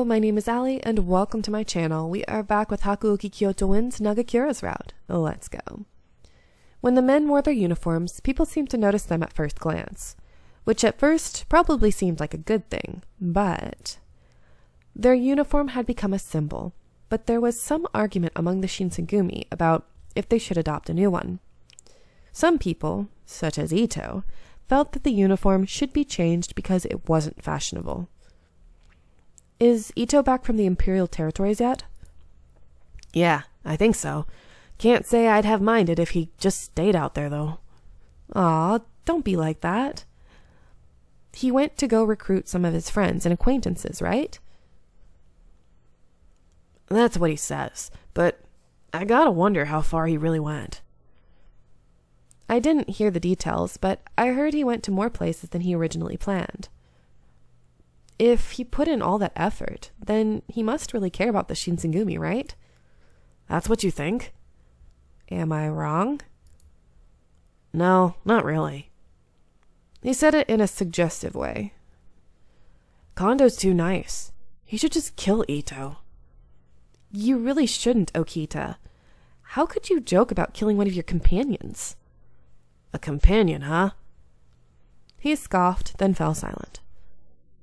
Hello, my name is Ali, and welcome to my channel. We are back with Hakuoki Kyoto wins Nagakura's route. Let's go. When the men wore their uniforms, people seemed to notice them at first glance, which at first probably seemed like a good thing, but their uniform had become a symbol, but there was some argument among the Shinsengumi about if they should adopt a new one. Some people, such as Ito, felt that the uniform should be changed because it wasn't fashionable. Is Ito back from the Imperial territories yet? Yeah, I think so. Can't say I'd have minded if he just stayed out there, though. Aw, don't be like that. He went to go recruit some of his friends and acquaintances, right? That's what he says, but I gotta wonder how far he really went. I didn't hear the details, but I heard he went to more places than he originally planned. If he put in all that effort, then he must really care about the Shinsengumi, right? That's what you think? Am I wrong? No, not really. He said it in a suggestive way. Kondo's too nice. He should just kill Ito. You really shouldn't, Okita. How could you joke about killing one of your companions? A companion, huh? He scoffed, then fell silent.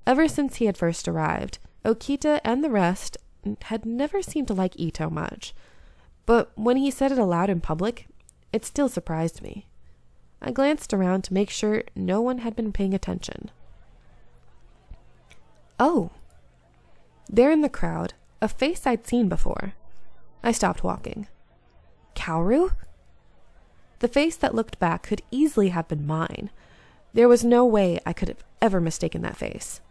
Ever since he had first arrived, Okita and the rest had never seemed to like Ito much, but when he said it aloud in public, it still surprised me. I glanced around to make sure no one had been paying attention. Oh! There in the crowd, a face I'd seen before. I stopped walking. Kaoru? The face that looked back could easily have been mine. There was no way I could have ever mistaken that face.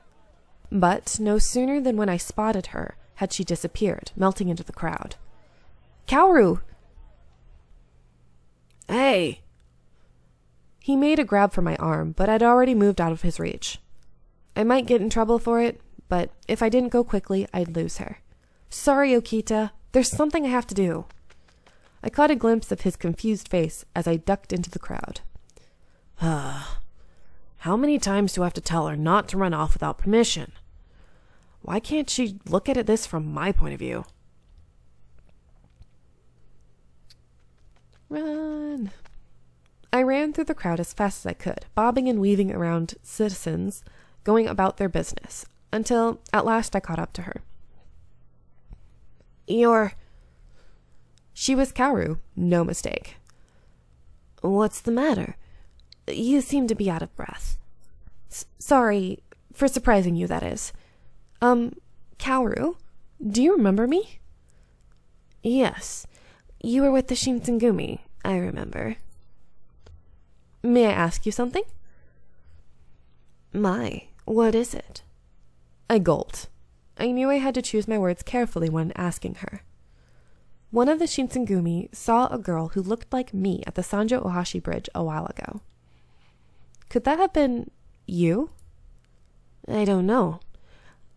But no sooner than when I spotted her had she disappeared, melting into the crowd. Kaoru! Hey! He made a grab for my arm, but I'd already moved out of his reach. I might get in trouble for it, but if I didn't go quickly, I'd lose her. Sorry, Okita. There's something I have to do. I caught a glimpse of his confused face as I ducked into the crowd. How many times do I have to tell her not to run off without permission? Why can't she look at this from my point of view? Run. I ran through the crowd as fast as I could, bobbing and weaving around citizens going about their business, until at last I caught up to her. She was Kaoru, no mistake. What's the matter? You seem to be out of breath. Sorry, for surprising you, that is. Kaoru, do you remember me? Yes, you were with the Shinsengumi, I remember. May I ask you something? What is it? I gulped. I knew I had to choose my words carefully when asking her. One of the Shinsengumi saw a girl who looked like me at the Sanjo Ohashi Bridge a while ago. Could that have been you? I don't know.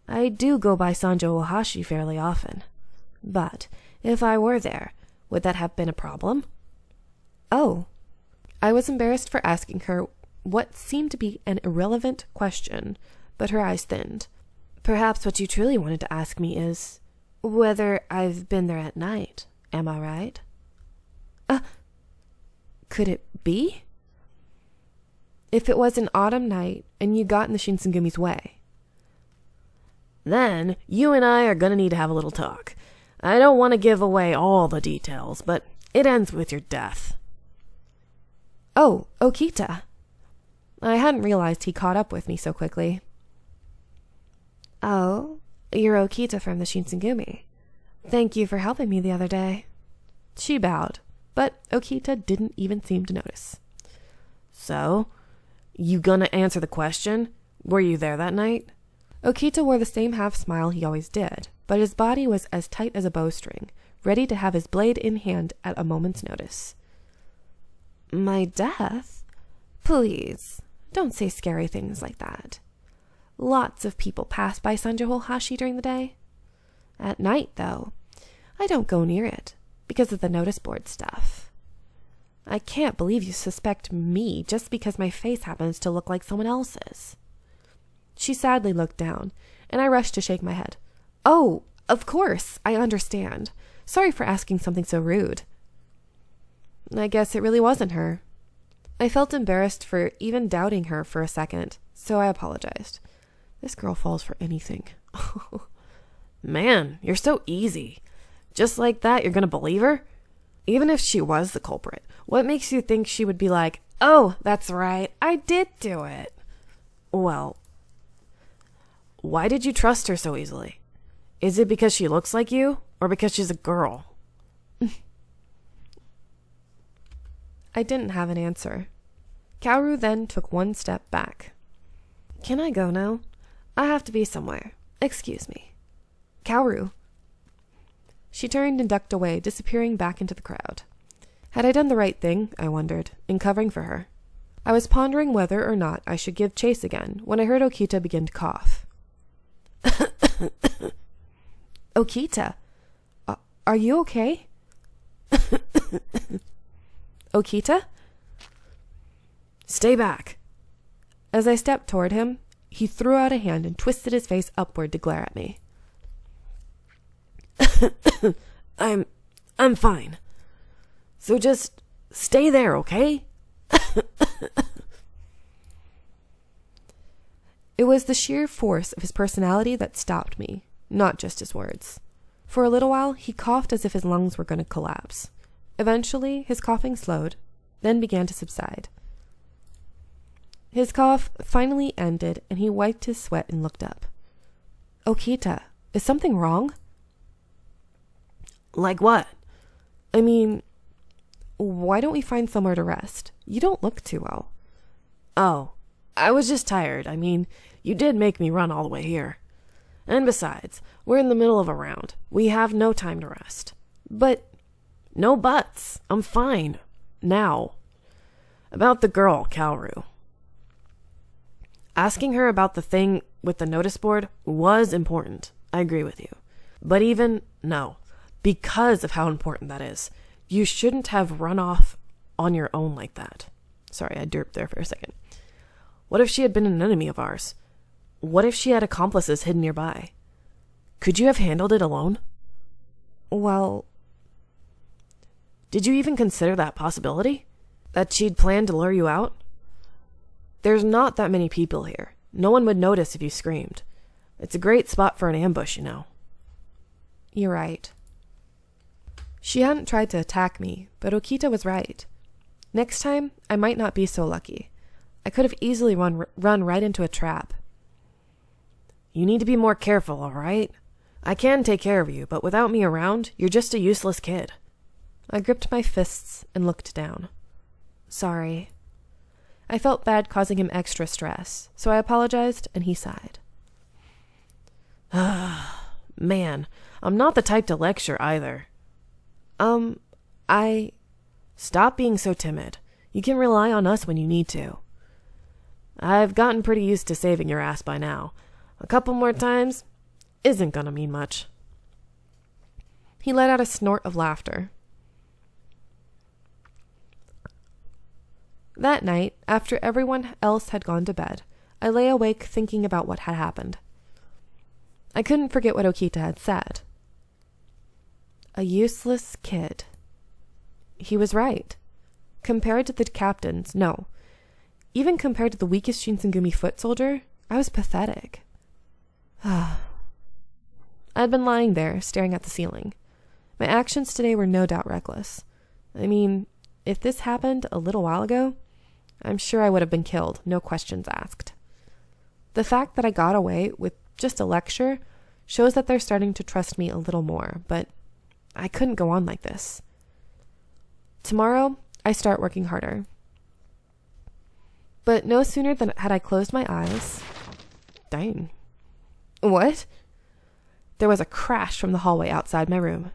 I do go by Sanjo Ohashi fairly often. But if I were there, would that have been a problem? Oh. I was embarrassed for asking her what seemed to be an irrelevant question, but her eyes thinned. Perhaps what you truly wanted to ask me is whether I've been there at night. Am I right? Could it be? If it was an autumn night and you got in the Shinsengumi's way. Then you and I are gonna need to have a little talk. I don't want to give away all the details, but it ends with your death. Oh, Okita. I hadn't realized he caught up with me so quickly. Oh, you're Okita from the Shinsengumi. Thank you for helping me the other day. She bowed, but Okita didn't even seem to notice. So, you gonna answer the question? Were you there that night? Okita wore the same half-smile he always did, but his body was as tight as a bowstring, ready to have his blade in hand at a moment's notice. My death? Please, don't say scary things like that. Lots of people pass by Sanjo Ohashi during the day. At night, though, I don't go near it, because of the notice board stuff. I can't believe you suspect me just because my face happens to look like someone else's. She sadly looked down, and I rushed to shake my head. Oh, of course, I understand. Sorry for asking something so rude. I guess it really wasn't her. I felt embarrassed for even doubting her for a second, so I apologized. This girl falls for anything. Man, you're so easy. Just like that, you're gonna believe her? Even if she was the culprit, what makes you think she would be like, oh, that's right, I did do it? Well, why did you trust her so easily? Is it because she looks like you, or because she's a girl? I didn't have an answer. Kaoru then took one step back. Can I go now? I have to be somewhere. Excuse me. Kaoru. She turned and ducked away, disappearing back into the crowd. Had I done the right thing, I wondered, in covering for her? I was pondering whether or not I should give chase again when I heard Okita begin to cough. Okita, are you okay? Okita? Stay back. As I stepped toward him, he threw out a hand and twisted his face upward to glare at me. I'm fine. So just stay there, okay? It was the sheer force of his personality that stopped me, not just his words. For a little while, he coughed as if his lungs were going to collapse. Eventually, his coughing slowed, then began to subside. His cough finally ended, and he wiped his sweat and looked up. Okita, is something wrong? Like what? I mean, why don't we find somewhere to rest? You don't look too well. Oh, I was just tired. I mean, you did make me run all the way here. And besides, we're in the middle of a round. We have no time to rest. But... No buts. I'm fine. Now. About the girl, Kaoru. Asking her about the thing with the notice board was important. I agree with you. But no. Because of how important that is, you shouldn't have run off on your own like that. Sorry, I derped there for a second. What if she had been an enemy of ours? What if she had accomplices hidden nearby? Could you have handled it alone? Well... Did you even consider that possibility? That she'd planned to lure you out? There's not that many people here. No one would notice if you screamed. It's a great spot for an ambush, you know. You're right. She hadn't tried to attack me, but Okita was right. Next time, I might not be so lucky. I could have easily run right into a trap. You need to be more careful, all right? I can take care of you, but without me around, you're just a useless kid. I gripped my fists and looked down. Sorry. I felt bad causing him extra stress, so I apologized and he sighed. Man, I'm not the type to lecture either. Stop being so timid. You can rely on us when you need to. I've gotten pretty used to saving your ass by now. A couple more times isn't gonna mean much. He let out a snort of laughter. That night, after everyone else had gone to bed, I lay awake thinking about what had happened. I couldn't forget what Okita had said. A useless kid. He was right. Compared to the captains, no. Even compared to the weakest Shinsengumi foot soldier, I was pathetic. I had been lying there, staring at the ceiling. My actions today were no doubt reckless. I mean, if this happened a little while ago, I'm sure I would have been killed, no questions asked. The fact that I got away with just a lecture shows that they're starting to trust me a little more, but I couldn't go on like this. Tomorrow, I start working harder. But no sooner than had I closed my eyes... Dang. What? There was a crash from the hallway outside my room.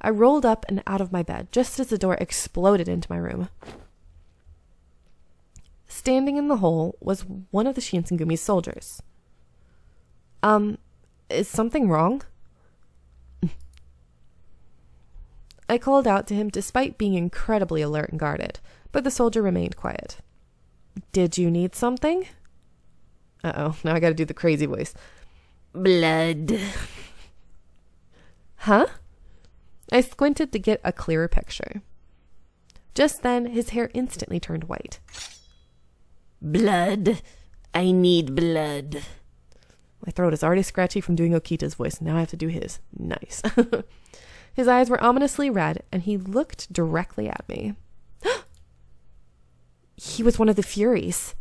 I rolled up and out of my bed just as the door exploded into my room. Standing in the hole was one of the Shinsengumi's soldiers. Is something wrong? I called out to him despite being incredibly alert and guarded, but the soldier remained quiet. Did you need something? Uh-oh, now I gotta do the crazy voice. Blood. Huh? I squinted to get a clearer picture. Just then, his hair instantly turned white. Blood. I need blood. My throat is already scratchy from doing Okita's voice. Now I have to do his. Nice. His eyes were ominously red, and he looked directly at me. He was one of the Furies.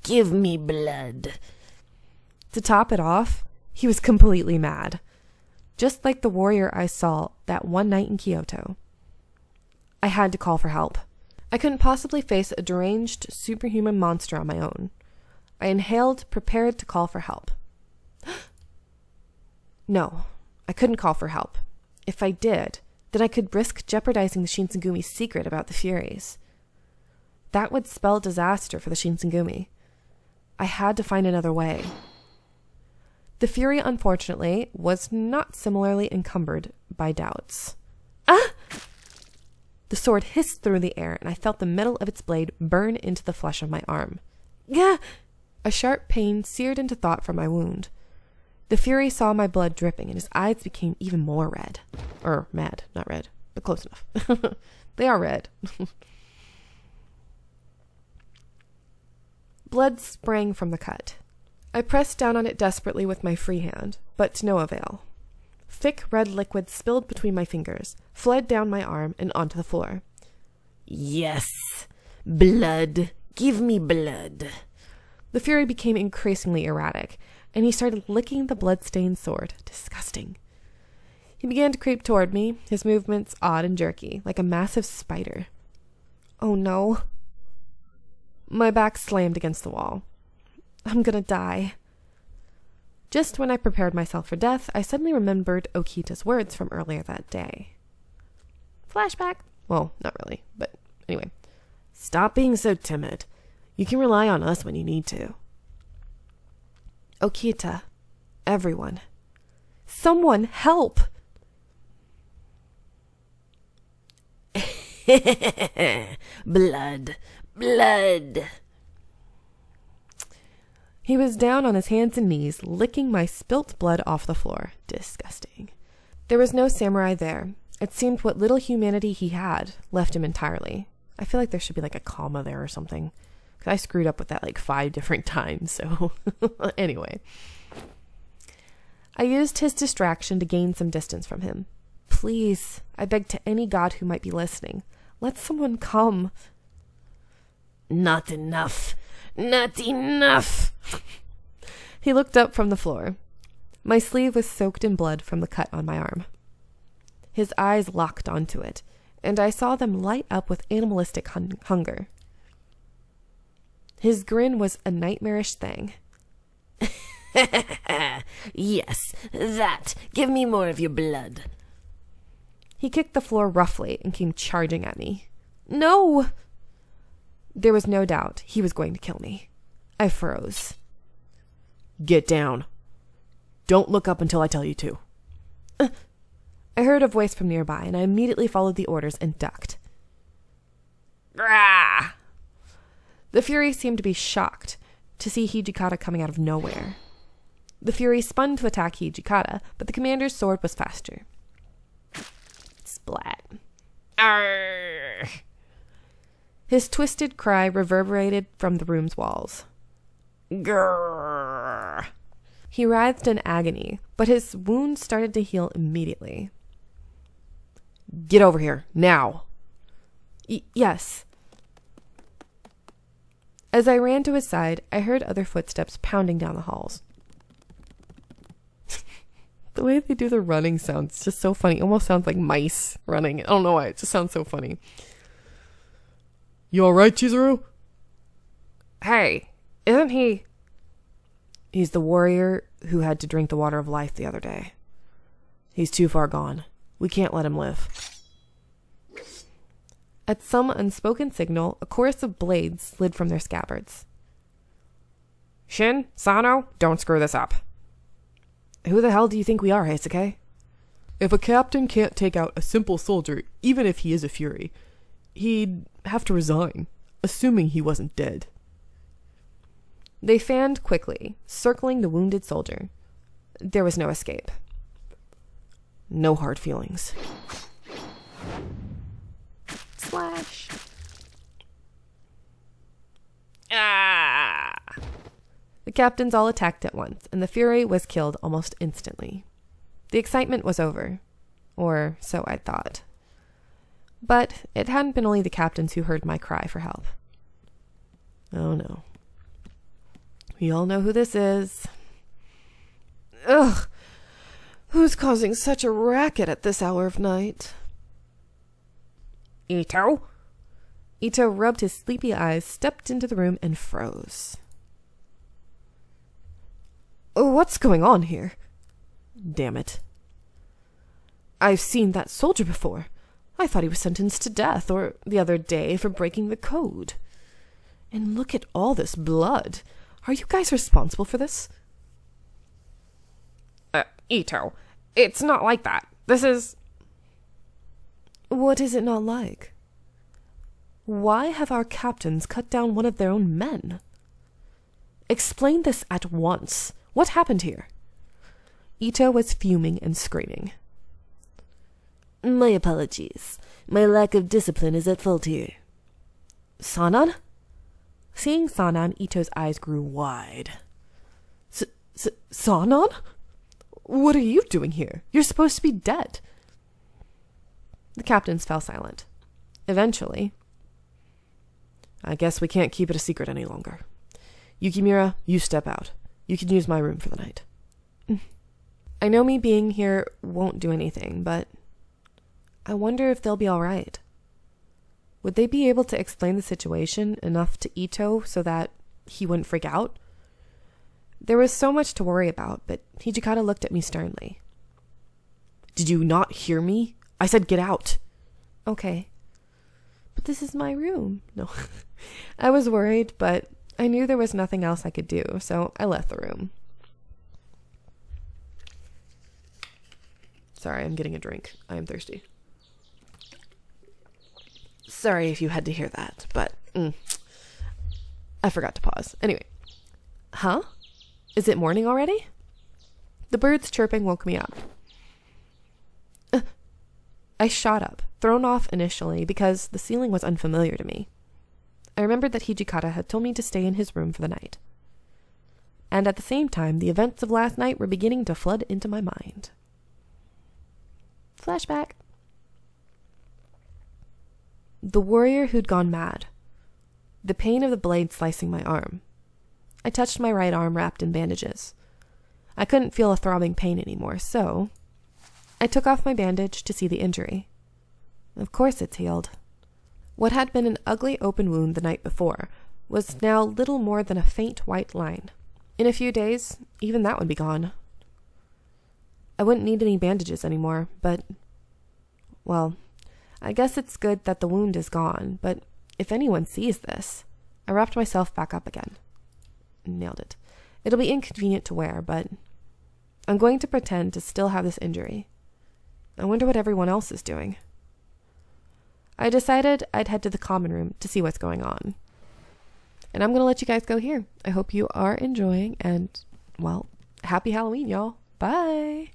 Give me blood. To top it off, he was completely mad. Just like the warrior I saw that one night in Kyoto. I had to call for help. I couldn't possibly face a deranged, superhuman monster on my own. I inhaled, prepared to call for help. No, I couldn't call for help. If I did, then I could risk jeopardizing the Shinsengumi's secret about the Furies. That would spell disaster for the Shinsengumi. I had to find another way. The Fury, unfortunately, was not similarly encumbered by doubts. Ah! The sword hissed through the air, and I felt the metal of its blade burn into the flesh of my arm. Gah! A sharp pain seared into thought from my wound. The Fury saw my blood dripping, and his eyes became even more red. Or mad, not red, but close enough. They are red. Blood sprang from the cut. I pressed down on it desperately with my free hand, but to no avail. Thick red liquid spilled between my fingers, fled down my arm and onto the floor. Yes, blood. Give me blood. The Fury became increasingly erratic, and he started licking the blood-stained sword. Disgusting. He began to creep toward me, his movements odd and jerky, like a massive spider. Oh no. My back slammed against the wall. I'm gonna die. Just when I prepared myself for death, I suddenly remembered Okita's words from earlier that day. Flashback. Well, not really, but anyway. Stop being so timid. You can rely on us when you need to. Okita. Everyone. Someone help! Blood. Blood. He was down on his hands and knees, licking my spilt blood off the floor. Disgusting. There was no samurai there. It seemed what little humanity he had left him entirely. I feel like there should be like a comma there or something. Because I screwed up with that like 5 different times, so anyway. I used his distraction to gain some distance from him. Please, I begged to any god who might be listening. Let someone come. Not enough. Not enough. He looked up from the floor. My sleeve was soaked in blood from the cut on my arm. His eyes locked onto it, and I saw them light up with animalistic hunger. His grin was a nightmarish thing. Yes, that. Give me more of your blood. He kicked the floor roughly and came charging at me. No! There was no doubt he was going to kill me. I froze. Get down. Don't look up until I tell you to. I heard a voice from nearby, and I immediately followed the orders and ducked. Rah! The Fury seemed to be shocked to see Hijikata coming out of nowhere. The Fury spun to attack Hijikata, but the commander's sword was faster. Splat. Arr! His twisted cry reverberated from the room's walls. Grrr. He writhed in agony, but his wound started to heal immediately. Get over here, now. Yes. As I ran to his side, I heard other footsteps pounding down the halls. The way they do the running sounds is just so funny. It almost sounds like mice running. I don't know why. It just sounds so funny. You alright, Chizuru? Hey, isn't he? He's the warrior who had to drink the water of life the other day. He's too far gone. We can't let him live. At some unspoken signal, a chorus of blades slid from their scabbards. Shin, Sano, don't screw this up. Who the hell do you think we are, Heisuke? If a captain can't take out a simple soldier, even if he is a Fury, he'd have to resign, assuming he wasn't dead. They fanned quickly, circling the wounded soldier. There was no escape. No hard feelings. Slash. Ah! The captains all attacked at once, and the Fury was killed almost instantly. The excitement was over, or so I thought. But it hadn't been only the captains who heard my cry for help. Oh no. We all know who this is. Ugh! Who's causing such a racket at this hour of night? Ito? Ito rubbed his sleepy eyes, stepped into the room, and froze. Oh, what's going on here? Damn it. I've seen that soldier before. I thought he was sentenced to death, or the other day for breaking the code. And look at all this blood. Are you guys responsible for this? Ito, it's not like that. This is... What is it not like? Why have our captains cut down one of their own men? Explain this at once. What happened here? Ito was fuming and screaming. My apologies. My lack of discipline is at fault here. Sanan? Seeing Sanan, Ito's eyes grew wide. Sanan? What are you doing here? You're supposed to be dead. The captains fell silent. Eventually, I guess we can't keep it a secret any longer. Yukimura, you step out. You can use my room for the night. I know me being here won't do anything, but I wonder if they'll be all right. Would they be able to explain the situation enough to Ito so that he wouldn't freak out? There was so much to worry about, but Hijikata looked at me sternly. Did you not hear me? I said get out. Okay. But this is my room. No. I was worried, but I knew there was nothing else I could do, so I left the room. Sorry, I'm getting a drink. I am thirsty. Sorry if you had to hear that, but I forgot to pause. Anyway. Huh? Is it morning already? The birds chirping woke me up. I shot up, thrown off initially because the ceiling was unfamiliar to me. I remembered that Hijikata had told me to stay in his room for the night. And at the same time, the events of last night were beginning to flood into my mind. Flashback. The warrior who'd gone mad. The pain of the blade slicing my arm. I touched my right arm wrapped in bandages. I couldn't feel a throbbing pain anymore, so I took off my bandage to see the injury. Of course it's healed. What had been an ugly open wound the night before was now little more than a faint white line. In a few days, even that would be gone. I wouldn't need any bandages anymore, but, well, I guess it's good that the wound is gone, but if anyone sees this, I wrapped myself back up again. Nailed it. It'll be inconvenient to wear, but I'm going to pretend to still have this injury. I wonder what everyone else is doing. I decided I'd head to the common room to see what's going on. And I'm going to let you guys go here. I hope you are enjoying, and, well, happy Halloween, y'all. Bye!